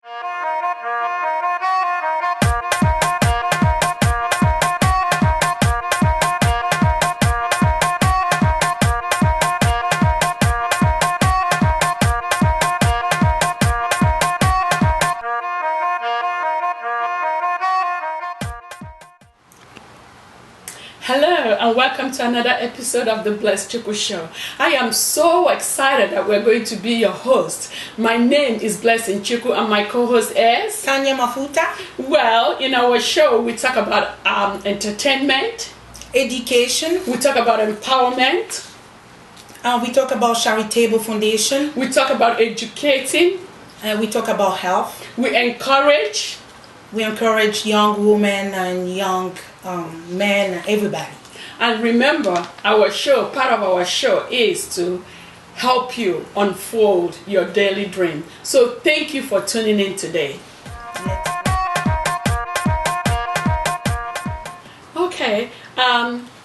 Hello and welcome to another episode of the BlessChukwu show. I am so excited that we're going to be your host. My name is BlessChukwu and my co-host is Tania Mafuta. Well, in our show we talk about entertainment, education, we talk about empowerment, we talk about charitable foundation, we talk about educating, we talk about health. We encourage young women and young men, everybody. And remember, part of our show is to help you unfold your daily dream. So thank you for tuning in today. Okay,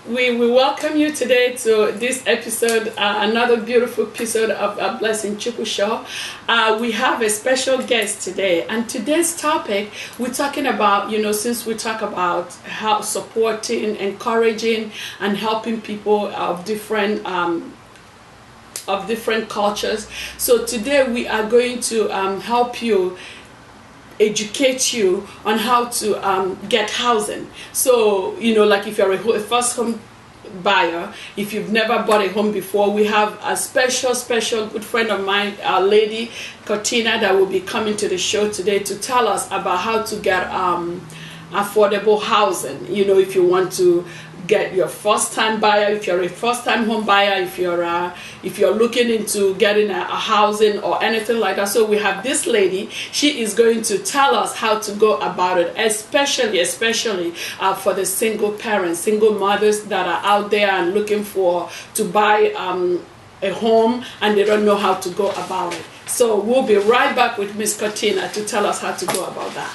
we welcome you today to this episode, another beautiful episode of a BlessChukwu show. We have a special guest today, and today's topic we're talking about, since we talk about how supporting, encouraging, and helping people of different cultures. So today we are going to help you, educate you on how to get housing. So like if you're a first home buyer, if you've never bought a home before, we have a special good friend of mine, a lady Cortina, that will be coming to the show today to tell us about how to get affordable housing. If you want to get your first-time buyer, if you're a first-time home buyer, if you're looking into getting a housing or anything like that. So we have this lady. She is going to tell us how to go about it, especially for the single parents, single mothers that are out there and looking to buy a home and they don't know how to go about it. So we'll be right back with Miss Cortina to tell us how to go about that.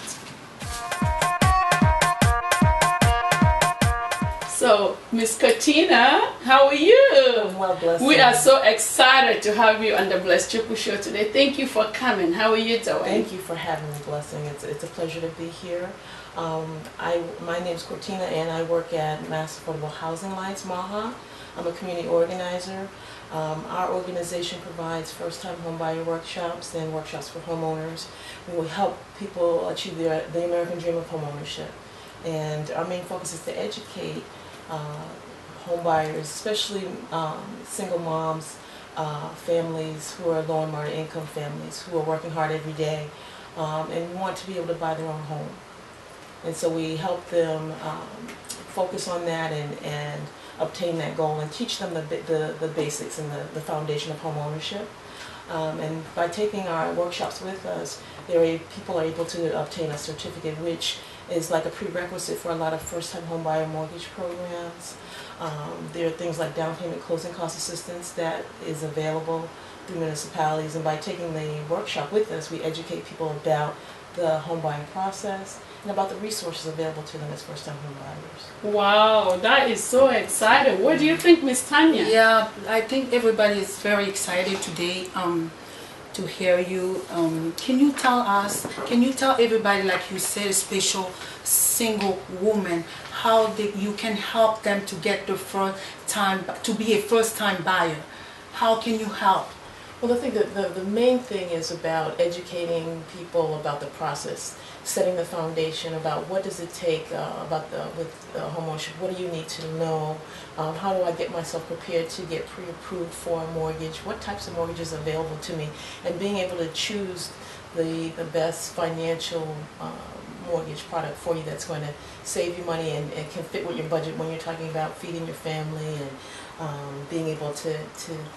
So, Miss Cortina, how are you? I'm well, blessed. We are so excited to have you on the BlessChukwu show today. Thank you for coming. How are you doing? Thank you for having me, Blessing. It's a pleasure to be here. My name is Cortina, and I work at Mass Affordable Housing Alliance, MAHA. I'm a community organizer. Our organization provides first-time homebuyer workshops and workshops for homeowners. We will help people achieve the American dream of homeownership. And our main focus is to educate home buyers, especially single moms, families who are low and moderate income families who are working hard every day and want to be able to buy their own home. And so we help them focus on that and obtain that goal and teach them the basics and the foundation of home ownership. And by taking our workshops with us, people are able to obtain a certificate, which is like a prerequisite for a lot of first-time home buyer mortgage programs. There are things like down payment closing cost assistance that is available through municipalities, and by taking the workshop with us, we educate people about the home buying process and about the resources available to them as first-time home buyers. Wow, that is so exciting. What do you think, Miss Tania? Yeah, I think everybody is very excited today to hear you. Can you tell everybody, like you said, special single woman, how you can help them to get to be a first-time buyer? How can you help? Well, I think that the main thing is about educating people about the process, setting the foundation about what does it take with homeownership. What do you need to know? How do I get myself prepared to get pre-approved for a mortgage? What types of mortgages are available to me? And being able to choose the best financial mortgage product for you that's going to save you money and can fit with your budget when you're talking about feeding your family and being able to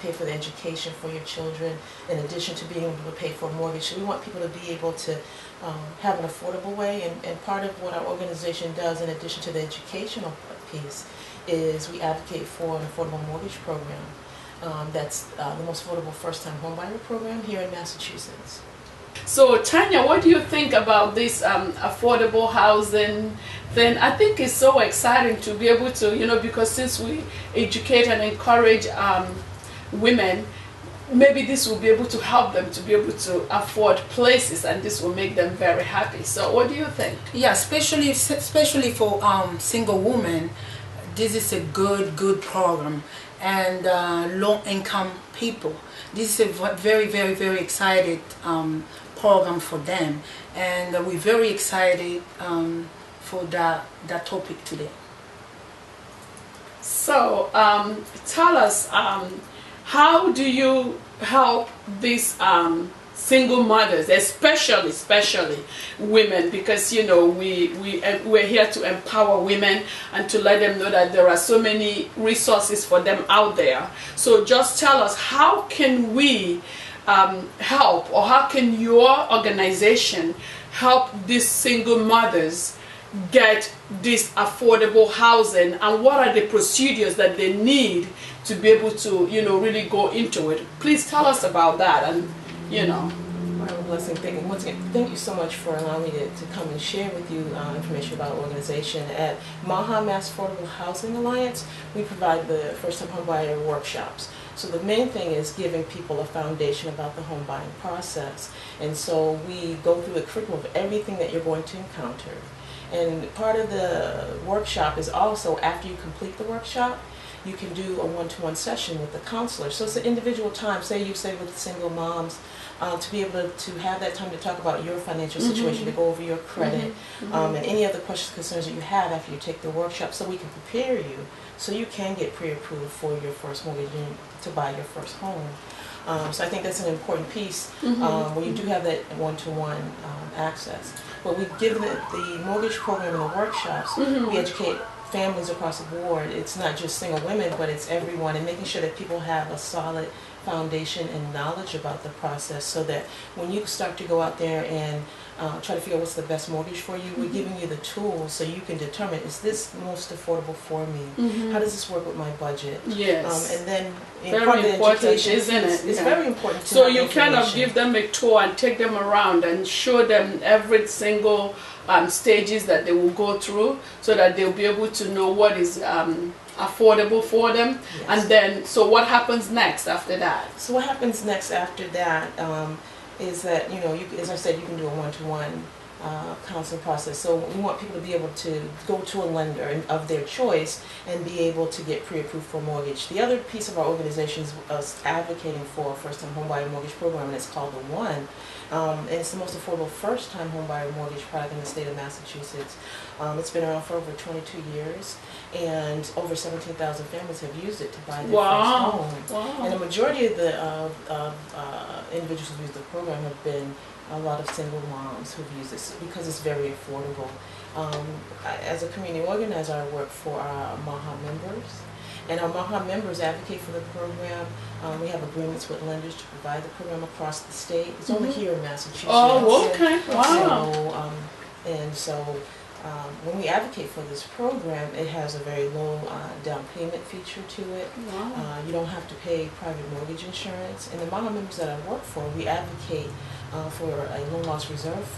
pay for the education for your children, in addition to being able to pay for a mortgage. So we want people to be able to have an affordable way, and part of what our organization does, in addition to the educational piece, is we advocate for an affordable mortgage program. That's the most affordable first-time homebuyer program here in Massachusetts. So Tanya, what do you think about this affordable housing thing? I think it's so exciting to be able to, because since we educate and encourage women, maybe this will be able to help them to be able to afford places, and this will make them very happy. So what do you think? Yeah, especially for single women, this is a good program, and low income people. This is a very excited program for them, and we're very excited for that topic today. So tell us, how do you help these single mothers, especially women, because you know we're here to empower women and to let them know that there are so many resources for them out there. So just tell us, how can we help, or how can your organization help these single mothers get this affordable housing, and what are the procedures that they need to be able to, you know, really go into it? Please tell us about that. And you know, Blessing, thank you so much for allowing me to come and share with you information about our organization. At Maha Mass Affordable Housing Alliance, we provide the first-time homebuyer workshops. So the main thing is giving people a foundation about the home buying process. And so we go through a curriculum of everything that you're going to encounter. And part of the workshop is also, after you complete the workshop, you can do a one-to-one session with the counselor. So it's an individual time. Say you say with single moms, to be able to have that time to talk about your financial situation, to go over your credit, and any other questions, concerns that you have after you take the workshop, so we can prepare you so you can get pre-approved for your first mortgage and to buy your first home. So I think that's an important piece where you do have that one-to-one access. But we give the mortgage program in the workshops, we educate families across the board. It's not just single women, but it's everyone, and making sure that people have a solid foundation and knowledge about the process, so that when you start to go out there and try to figure out what's the best mortgage for you, we're giving you the tools so you can determine, is this most affordable for me? How does this work with my budget? Yes. And then very important, isn't it? It's very important to so have you kind of give them a tour and take them around and show them every single stages that they will go through, so that they'll be able to know what is affordable for them. And then, so what happens next after that? So what happens next after that is that, you know, as I said, you can do a one-to-one counseling process. So we want people to be able to go to a lender of their choice and be able to get pre-approved for a mortgage. The other piece of our organization is us advocating for a first-time homebuyer mortgage program, and it's called The One. And it's the most affordable first-time homebuyer mortgage product in the state of Massachusetts. It's been around for over 22 years, and over 17,000 families have used it to buy their first home. And the majority of the individuals who use the program have been a lot of single moms who've used this because it's very affordable. As a community organizer, I work for our Maha members, and our Maha members advocate for the program. We have agreements with lenders to provide the program across the state. It's only here in Massachusetts. Oh, okay. Wow. So, when we advocate for this program, it has a very low down payment feature to it. You don't have to pay private mortgage insurance. And the Maha members that I work for, we advocate for a loan loss reserve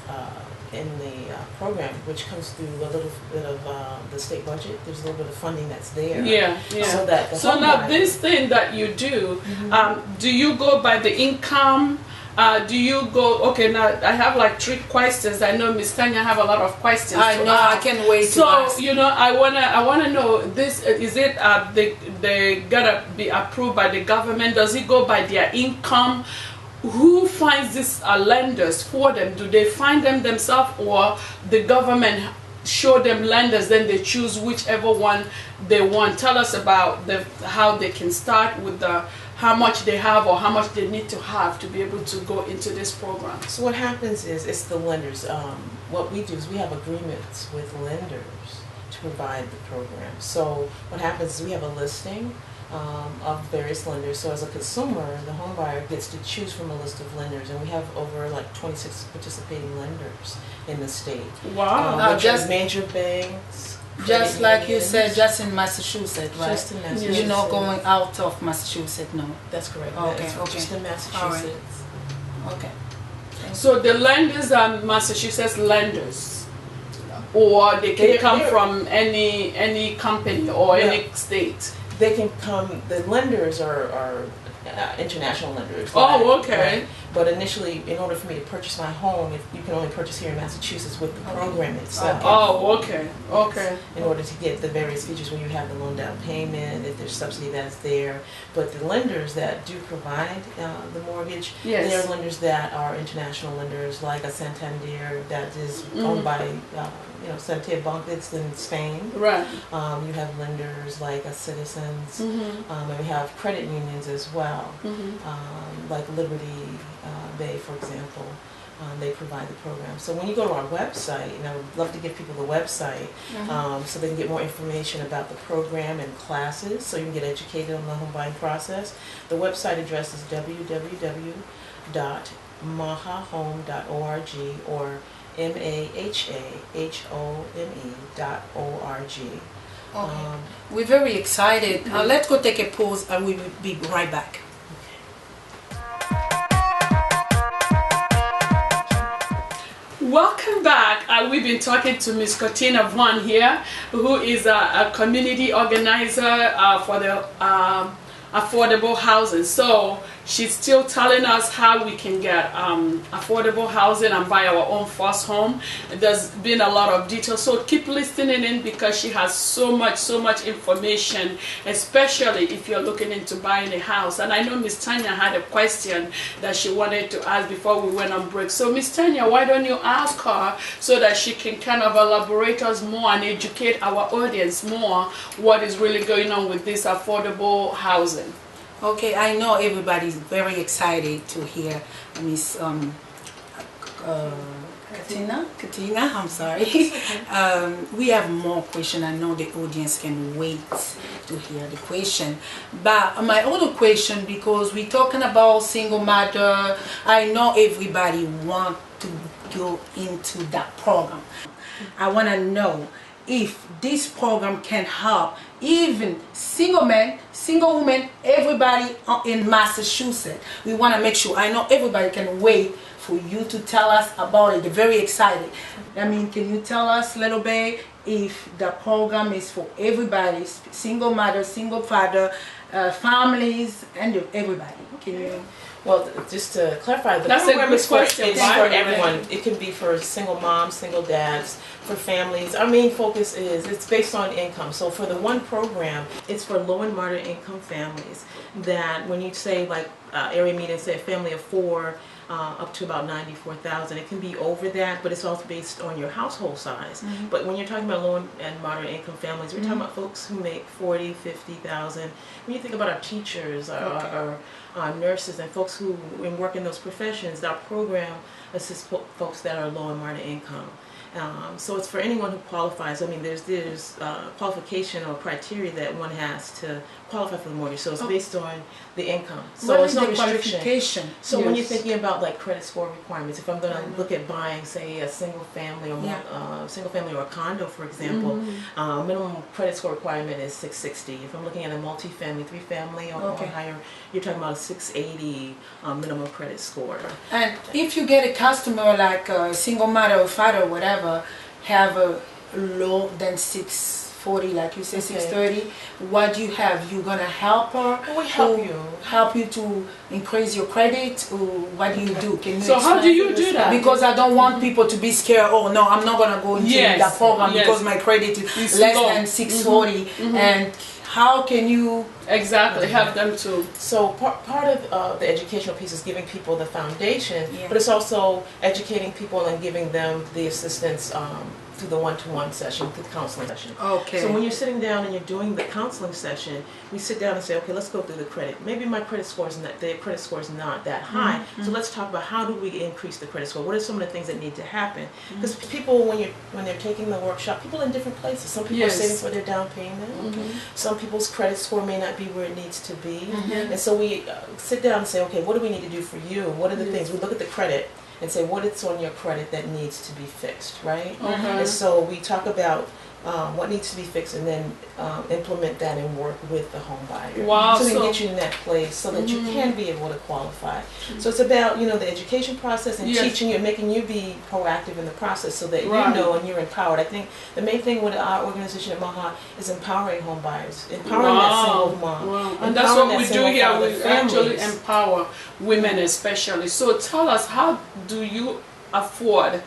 in the program, which comes through a little bit of the state budget. There's a little bit of funding that's there. So that so now this thing that you do, do you go by the income? Do you go, okay, now I have like 3 questions. I know Miss Tanya have a lot of questions. I know, I can't wait to ask. So, you know, I wanna know this, is it, they gotta be approved by the government? Does it go by their income? Who finds these lenders for them? Do they find them themselves, or the government show them lenders, then they choose whichever one they want? Tell us about how they can start with how much they have or how much they need to have to be able to go into this program. So what happens is, it's the lenders. What we do is we have agreements with lenders to provide the program. So what happens is we have a listing of various lenders. So as a consumer, the home buyer gets to choose from a list of lenders, and we have over like 26 participating lenders in the state. Wow. Just major banks. Just like you said, just in Massachusetts, right? Just in Massachusetts. You're not going out of Massachusetts, no? That's correct. Okay, That's just in Massachusetts. Okay. So the lenders are Massachusetts lenders, or they can come from any company or any state? They can come, the lenders are international lenders. Oh, okay. Right? But initially, in order for me to purchase my home, you can only purchase here in Massachusetts with the program itself. Oh, okay, okay. In order to get the various features where you have the loan down payment, if there's subsidy that's there. But the lenders that do provide the mortgage, Yes. they are lenders that are international lenders, like a Santander that is owned by Santander Bank that's in Spain. Right. You have lenders like a Citizens, and we have credit unions as well, like Liberty Bay, for example. They provide the program. So when you go to our website, and I would love to give people the website so they can get more information about the program and classes, so you can get educated on the home buying process. The website address is www.mahahome.org or mahahome.org. Okay. We're very excited. Let's go take a pause and we will be right back. Welcome back. We've been talking to Miss Cortina Zann here, who is a community organizer for the affordable housing. So she's still telling us how we can get affordable housing and buy our own first home. There's been a lot of details, so keep listening in because she has so much information, especially if you're looking into buying a house. And I know Miss Tanya had a question that she wanted to ask before we went on break. So Miss Tanya, why don't you ask her so that she can kind of elaborate us more and educate our audience more what is really going on with this affordable housing? Okay, I know everybody's very excited to hear Miss Cortina, I'm sorry. We have more questions. I know the audience can wait to hear the question. But my other question, because we're talking about single mother, I know everybody want to go into that program. I want to know if this program can help even single men, single women, everybody in Massachusetts. We want to make sure. I know everybody can wait for you to tell us about it. They're very excited. I mean, can you tell us a little bit if the program is for everybody, single mother, single father, families, and everybody? Can you? Well, just to clarify, the That's program is for everyone. It can be for single moms, single dads, for families. Our main focus is it's based on income. So for the one program, it's for low and moderate income families that when you say like area median, say a family of 4, up to about 94,000. It can be over that, but it's also based on your household size. But when you're talking about low and moderate income families, we're talking about folks who make 40, 50,000. When you think about our teachers, our nurses, and folks who work in those professions, our program assists folks that are low and moderate income. So it's for anyone who qualifies. I mean, there's qualification or criteria that one has to qualify for the mortgage. So it's based on the income. So What it's is no the restriction. qualification? So when you're thinking about like credit score requirements, if I'm going to look at buying, say, a single family or or a condo, for example, minimum credit score requirement is 660. If I'm looking at a multi-family, 3-family or higher, you're talking about a 680 minimum credit score. And if you get a customer like a single mother or father or whatever, have a low than 640, like you say, 630, what do you have? You gonna help her? We help you. Help you to increase your credit, or what do you do? Can you So how do you do that? Because I don't want people to be scared. Oh no, I'm not gonna go into that program because my credit is less than 640. And how can you exactly help them too? So part of the educational piece is giving people the foundation, but it's also educating people and giving them the assistance through the one-to-one session, through the counseling session. Okay. So when you're sitting down and you're doing the counseling session, we sit down and say, okay, let's go through the credit. Maybe my credit score is not that high. So let's talk about how do we increase the credit score. What are some of the things that need to happen? Because people, when they're taking the workshop, people are in different places. Some people are saving for their down payment. Some people's credit score may not be where it needs to be. And so we sit down and say, okay, what do we need to do for you? What are the things? We look at the credit and say what it's on your credit that needs to be fixed, right? And so we talk about what needs to be fixed, and then implement that and work with the home buyer. Wow, so they get you in that place so that you can be able to qualify. So it's about, you know, the education process and teaching you and making you be proactive in the process so that you know and you're empowered. I think the main thing with our organization at MAHA is empowering home buyers, empowering that single mom. Wow. And that's what we do here. We actually empower women especially. So tell us, how do you afford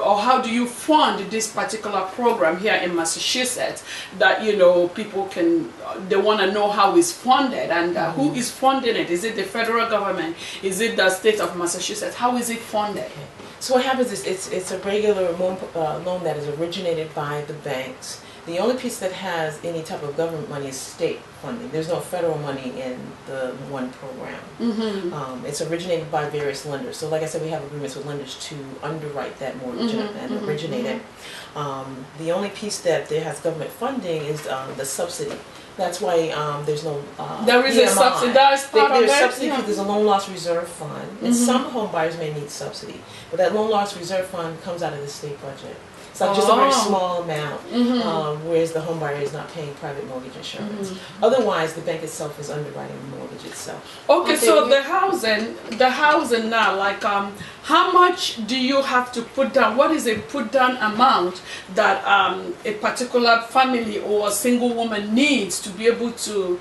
or how do you fund this particular program here in Massachusetts that, you know, people can, they want to know how it's funded and who is funding it? Is it the federal government? Is it the state of Massachusetts? How is it funded? Okay. So what happens is it's a regular loan that is originated by the banks. The only piece that has any type of government money is state funding. There's no federal money in the one program. It's originated by various lenders. So like I said, we have agreements with lenders to underwrite that mortgage and originate it. The only piece that there has government funding is the subsidy. That's why there's no there is a subsidized part of it. There's subsidy because there's a loan loss reserve fund, and some home buyers may need subsidy, but that loan loss reserve fund comes out of the state budget. It's like just a very small amount, whereas the home buyer is not paying private mortgage insurance. Otherwise, the bank itself is underwriting the mortgage itself. Okay, so the housing now, like how much do you have to put down? What is a put down amount that a particular family or a single woman needs to be able to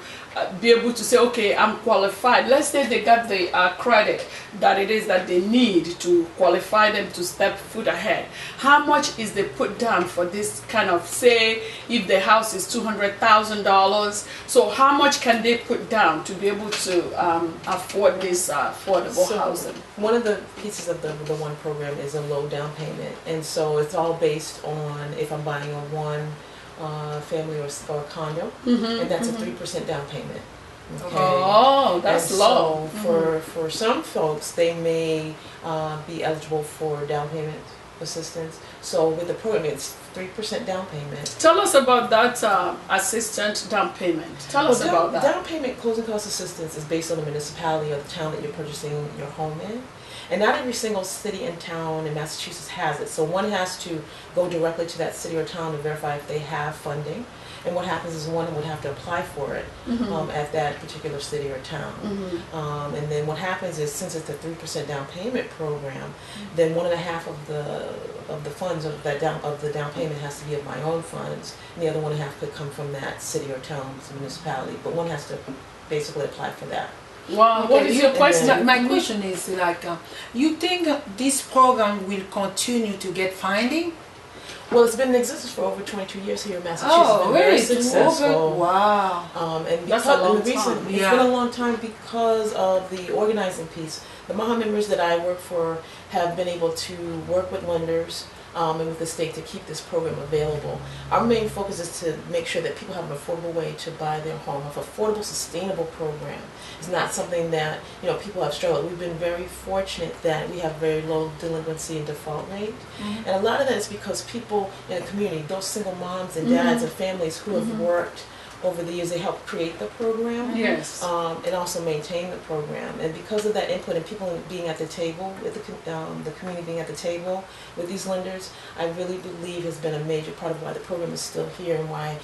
say, okay, I'm qualified? Let's say they got the credit that it is that they need to qualify them to step foot ahead. How much is the put down for this kind of, say, if the house is $200,000, so how much can they put down to be able to afford this affordable housing? One of the pieces of the one program is a low down payment, and so it's all based on if I'm buying a one family or condo, and that's a 3% down payment. Okay. Oh, that's low. So for some folks, they may be eligible for down payment assistance. So with the program, it's 3% down payment. Tell us about that assistant down payment. Tell us about that. Down payment closing cost assistance is based on the municipality or the town that you're purchasing your home in. And not every single city and town in Massachusetts has it. So one has to go directly to that city or town to verify if they have funding. And what happens is one would have to apply for it at that particular city or town. And then what happens is, since it's a 3% down payment program, then 1.5 of the funds of the down payment has to be of my own funds, and the other 1.5 could come from that city or town's municipality. But one has to basically apply for that. Wow, okay. What is your question? My question is like, you think this program will continue to get funding? Well, it's been in existence for over 22 years here in Massachusetts. Oh, really? Very successful. Wow. And that's a long time. It's been a long time because of the organizing piece. The MAHA members that I work for have been able to work with lenders and with the state to keep this program available. Our main focus is to make sure that people have an affordable way to buy their home, an affordable, sustainable program. It's not something that, you know, people have struggled. We've been very fortunate that we have very low delinquency and default rate. And a lot of that is because people in the community, those single moms and dads and families who have worked over the years, they help create the program. Yes. And also maintain the program. And because of that input and people being at the table, with the community being at the table with these lenders, I really believe has been a major part of why the program is still here and why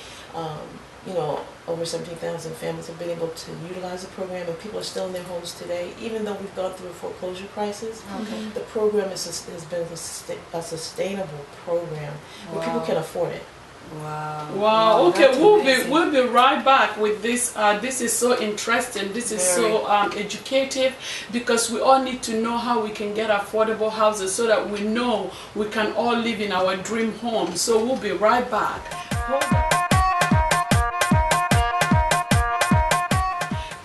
you know, over 17,000 families have been able to utilize the program, and people are still in their homes today. Even though we've gone through a foreclosure crisis, the program has been a sustainable program where people can afford it. Wow. Wow. Okay, we'll be right back with this. This is so interesting. This is so educative, because we all need to know how we can get affordable houses so that we know we can all live in our dream home. So we'll be right back.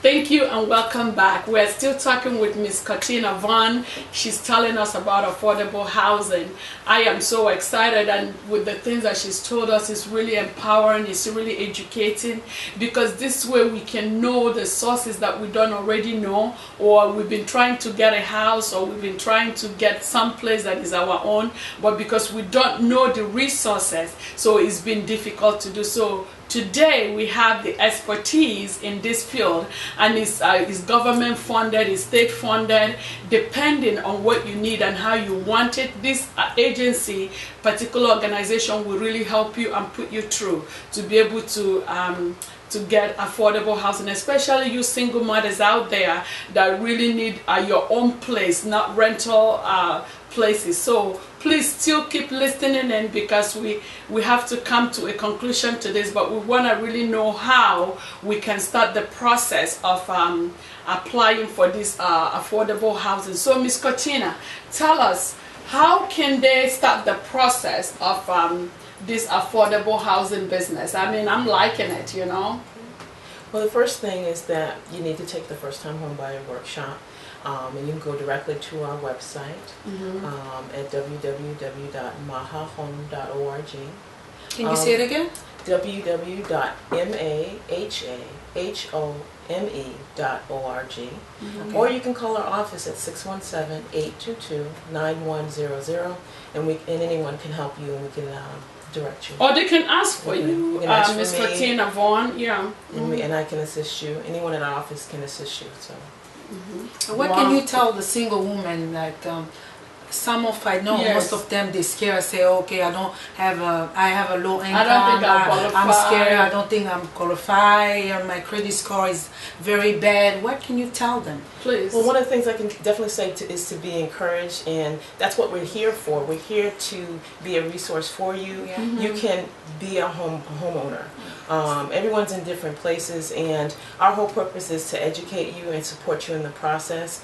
Thank you and welcome back. We're still talking with Miss Cortina Zann. She's telling us about affordable housing. I am so excited, and with the things that she's told us, it's really empowering, it's really educating, because this way we can know the sources that we don't already know, or we've been trying to get a house, or we've been trying to get some place that is our own, but because we don't know the resources, so it's been difficult to do. So today we have the expertise in this field, and it's government funded, it's state funded, depending on what you need and how you want it. This agency, particular organization, will really help you and put you through to be able to get affordable housing, especially you single mothers out there that really need your own place, not rental places. So please still keep listening in, because we have to come to a conclusion to this, but we want to really know how we can start the process of applying for this affordable housing. So Ms. Cortina, tell us, how can they start the process of this affordable housing business? I mean, I'm liking it, you know. Well, the first thing is that you need to take the first time home buyer workshop, and you can go directly to our website at www.mahahome.org. Can you say it again? www.mahahome.org. Or you can call our office at 617-822-9100, and anyone can help you, and we can direct you. Or they can ask for you, Ms. Cortina Vaughn, yeah. And I can assist you. Anyone in our office can assist you. So. What can you tell the single woman, like some of, I know most of them, they scare, say, okay, I have a low income, I don't think I'll qualify. I'm scared, I don't think I'm qualified, my credit score is very bad. What can you tell them? Please. Well, one of the things I can definitely say is to be encouraged, and that's what we're here for. We're here to be a resource for you. You can be a homeowner. Everyone's in different places, and our whole purpose is to educate you and support you in the process,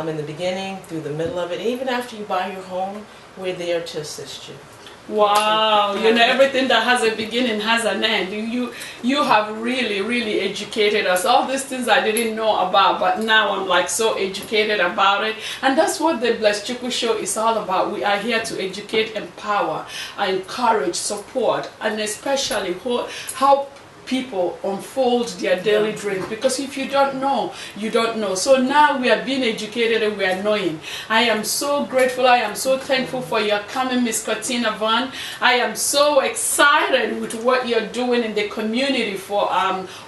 in the beginning, through the middle of it, and even after you buy your home, we're there to assist you. Wow, you know, everything that has a beginning has an end. You have really educated us. All these things I didn't know about, but now I'm like so educated about it. And that's what the BlessChukwu show is all about. We are here to educate, empower, encourage, support, and especially help people unfold their daily dreams, because if you don't know, you don't know. So now we are being educated and we are knowing. I am so grateful, I am so thankful for your coming, Miss Cortina Zann. I am so excited with what you're doing in the community for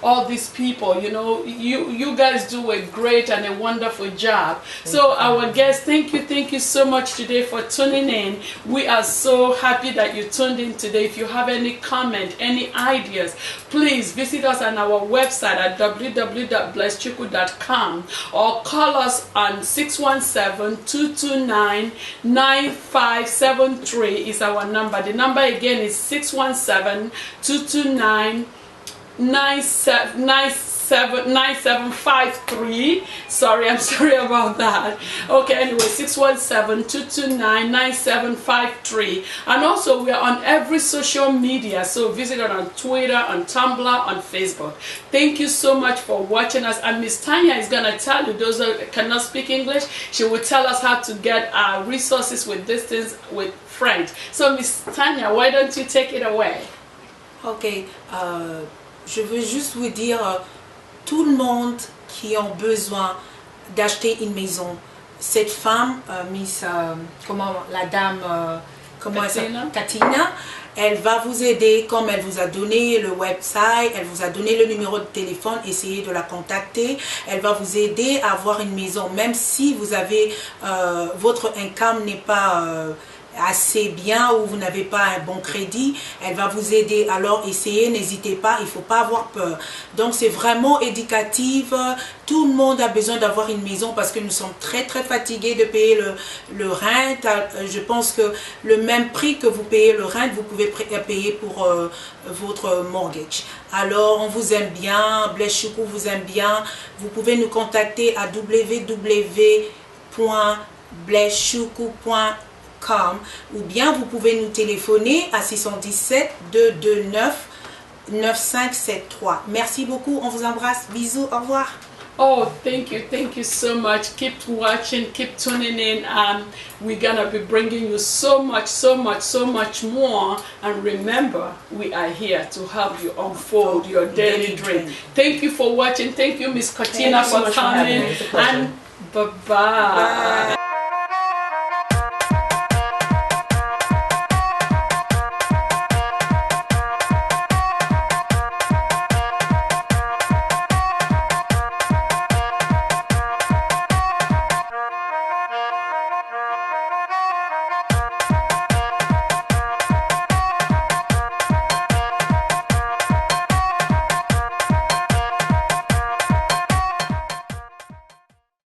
all these people. You know, you guys do a great and a wonderful job. So our guests, thank you so much today for tuning in. We are so happy that you tuned in today. If you have any comment, any ideas, please visit us on our website at www.blesschukwu.com, or call us on 617-229-9573 is our number. The number again is 617-229-9753. Sorry, I'm sorry about that. Okay, anyway, 617-229-9753. And also we are on every social media, so visit us on Twitter, on Tumblr, on Facebook. Thank you so much for watching us. And Miss Tanya is going to tell you, those who cannot speak English, she will tell us how to get resources with distance with French. So Miss Tanya, why don't you take it away? Ok, je veux juste vous dire, tout le monde qui a besoin d'acheter une maison, cette femme, la dame, Katina, elle va vous aider, comme elle vous a donné le website, elle vous a donné le numéro de téléphone, essayez de la contacter. Elle va vous aider à avoir une maison, même si vous avez, votre income n'est pas assez bien ou vous n'avez pas un bon crédit, elle va vous aider. Alors essayez, n'hésitez pas, il ne faut pas avoir peur. Donc c'est vraiment éducatif. Tout le monde a besoin d'avoir une maison parce que nous sommes très fatigués de payer le rent. Je pense que le même prix que vous payez le rent, vous pouvez payer pour votre mortgage. Alors on vous aime bien, BlessChukwu vous aime bien. Vous pouvez nous contacter à www.blesschukwu.com, ou bien vous pouvez nous téléphoner à 617 229 9573. Merci beaucoup, on vous embrasse, bisous, au revoir. Oh, thank you so much. Keep watching, keep tuning in, and we're gonna be bringing you so much more. And remember, we are here to help you unfold your daily dream. Thank you for watching. Thank you, Miss Cortina, for coming, and bye-bye.